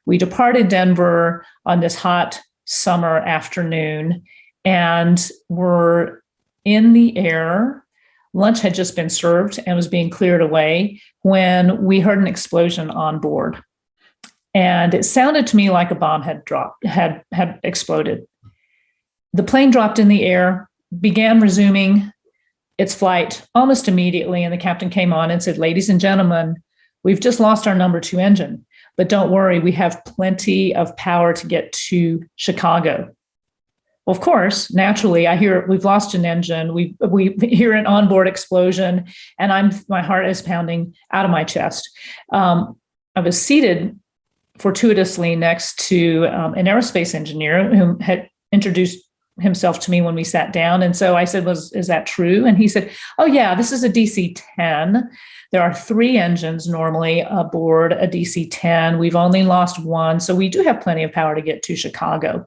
We departed Denver on this hot summer afternoon and were in the air. Lunch had just been served and was being cleared away when we heard an explosion on board. And it sounded to me like a bomb had exploded. The plane dropped in the air, began resuming its flight almost immediately. And the captain came on and said, "Ladies and gentlemen, we've just lost our number 2 engine, but don't worry, we have plenty of power to get to Chicago." Well, of course, naturally, I hear we've lost an engine. We hear an onboard explosion, and my heart is pounding out of my chest. I was seated fortuitously next to an aerospace engineer who had introduced himself to me when we sat down. And so I said, is that true? And he said, "Oh yeah, this is a DC-10. There are 3 engines normally aboard a DC-10. We've only lost 1. So we do have plenty of power to get to Chicago."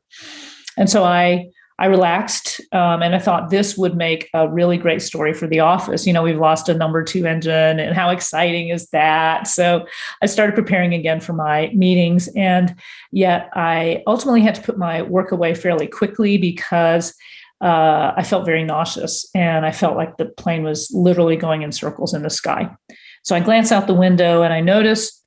And so I relaxed, and I thought this would make a really great story for the office. We've lost a number 2 engine, and how exciting is that? So I started preparing again for my meetings, and yet I ultimately had to put my work away fairly quickly because I felt very nauseous, and I felt like the plane was literally going in circles in the sky. So I glanced out the window, and I noticed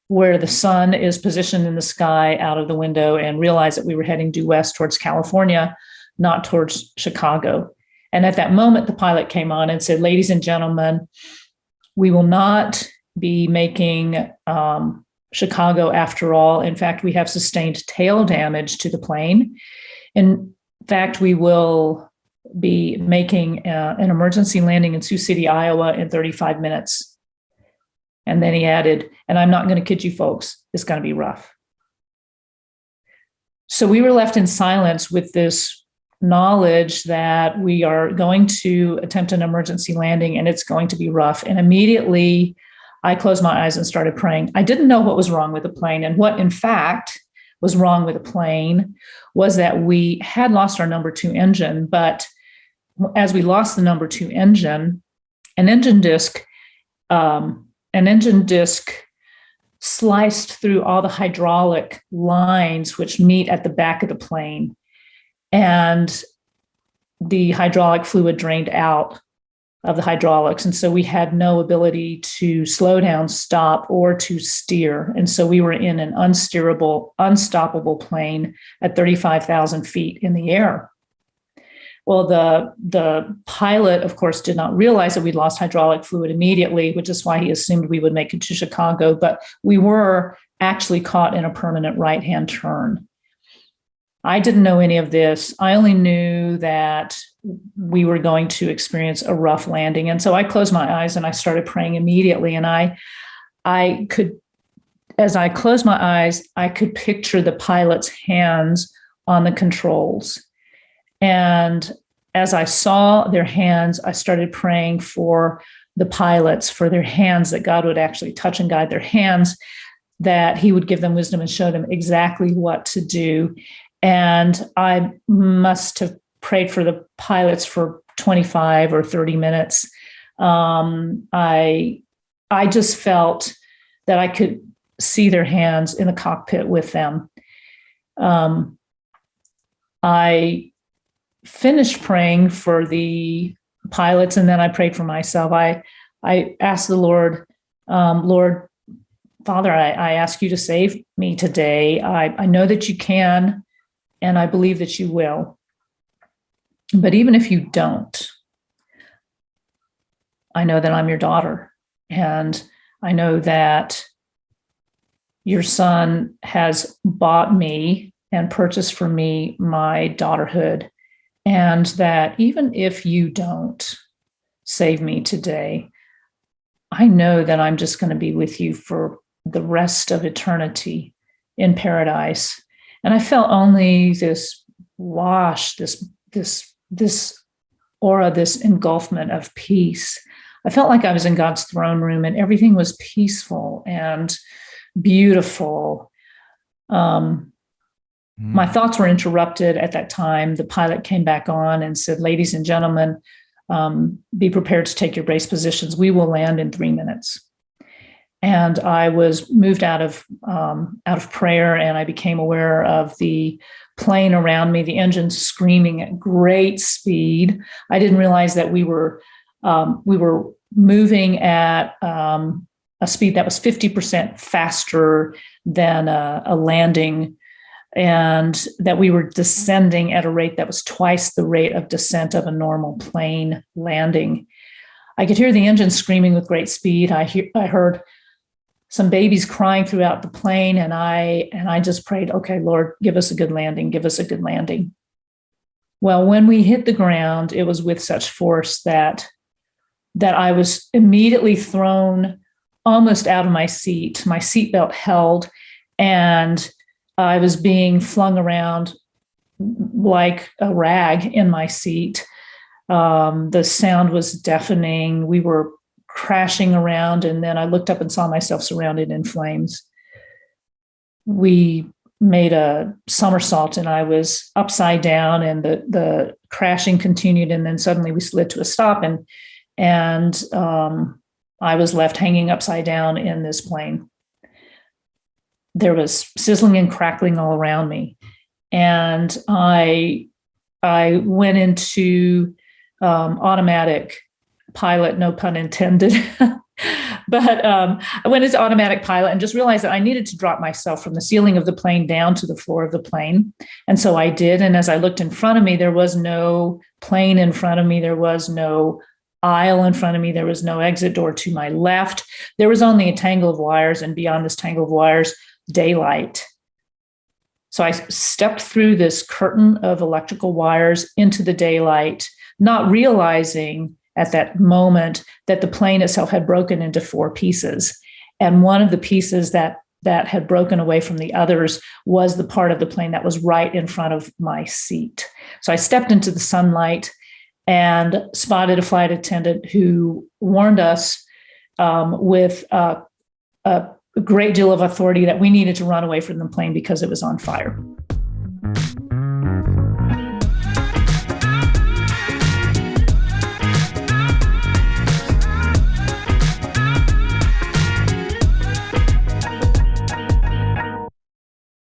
where the sun is positioned in the sky out of the window, and realized that we were heading due west towards California, not towards Chicago. And at that moment, the pilot came on and said, "Ladies and gentlemen, we will not be making Chicago after all. In fact, we have sustained tail damage to the plane. In fact, we will be making an emergency landing in Sioux City, Iowa in 35 minutes. And then he added, "And I'm not going to kid you folks, it's going to be rough." So we were left in silence with this knowledge that we are going to attempt an emergency landing and it's going to be rough. And immediately I closed my eyes and started praying. I didn't know what was wrong with the plane. And what in fact was wrong with the plane was that we had lost our number 2 engine. But as we lost the number 2 engine, an engine disc sliced through all the hydraulic lines which meet at the back of the plane. And the hydraulic fluid drained out of the hydraulics. And so we had no ability to slow down, stop, or to steer. And so we were in an unstoppable plane at 35,000 feet in the air. Well, the pilot, of course, did not realize that we'd lost hydraulic fluid immediately, which is why he assumed we would make it to Chicago. But we were actually caught in a permanent right-hand turn. I didn't know any of this. I only knew that we were going to experience a rough landing. And so I closed my eyes and I started praying immediately. And I could, as I closed my eyes, I could picture the pilot's hands on the controls. And as I saw their hands, I started praying for the pilots, for their hands, that God would actually touch and guide their hands, that he would give them wisdom and show them exactly what to do. And I must have prayed for the pilots for 25 or 30 minutes. I just felt that I could see their hands in the cockpit with them. I finished praying for the pilots, and then I prayed for myself. I asked the Lord, Lord, Father, I ask you to save me today. I know that you can, and I believe that you will. But even if you don't, I know that I'm your daughter, and I know that your son has bought me and purchased for me my daughterhood. And that even if you don't save me today, I know that I'm just going to be with you for the rest of eternity in paradise. And I felt only this wash, this aura, this engulfment of peace. I felt like I was in God's throne room and everything was peaceful and beautiful. My thoughts were interrupted at that time. The pilot came back on and said, "Ladies and gentlemen, be prepared to take your brace positions. We will land in 3 minutes." and I was moved out of prayer, and I became aware of the plane around me, the engine screaming at great speed. I didn't realize that we were moving at a speed that was 50% faster than a landing, and that we were descending at a rate that was twice the rate of descent of a normal plane landing. I could hear the engine screaming with great speed. I heard some babies crying throughout the plane, and I just prayed, okay, Lord, give us a good landing, give us a good landing. Well, when we hit the ground, it was with such force that I was immediately thrown almost out of my seat. My seatbelt held, and I was being flung around like a rag in my seat. The sound was deafening. We were crashing around, and then I looked up and saw myself surrounded in flames. We made a somersault, and I was upside down, and the crashing continued, and then suddenly we slid to a stop, and I was left hanging upside down in this plane. There was sizzling and crackling all around me, and I went into automatic pilot, no pun intended. But I went into automatic pilot and just realized that I needed to drop myself from the ceiling of the plane down to the floor of the plane. And so I did. And as I looked in front of me, there was no plane in front of me. There was no aisle in front of me. There was no exit door to my left. There was only a tangle of wires, and beyond this tangle of wires, daylight. So I stepped through this curtain of electrical wires into the daylight, not realizing at that moment that the plane itself had broken into 4 pieces. And one of the pieces that had broken away from the others was the part of the plane that was right in front of my seat. So I stepped into the sunlight and spotted a flight attendant who warned us with a great deal of authority that we needed to run away from the plane because it was on fire.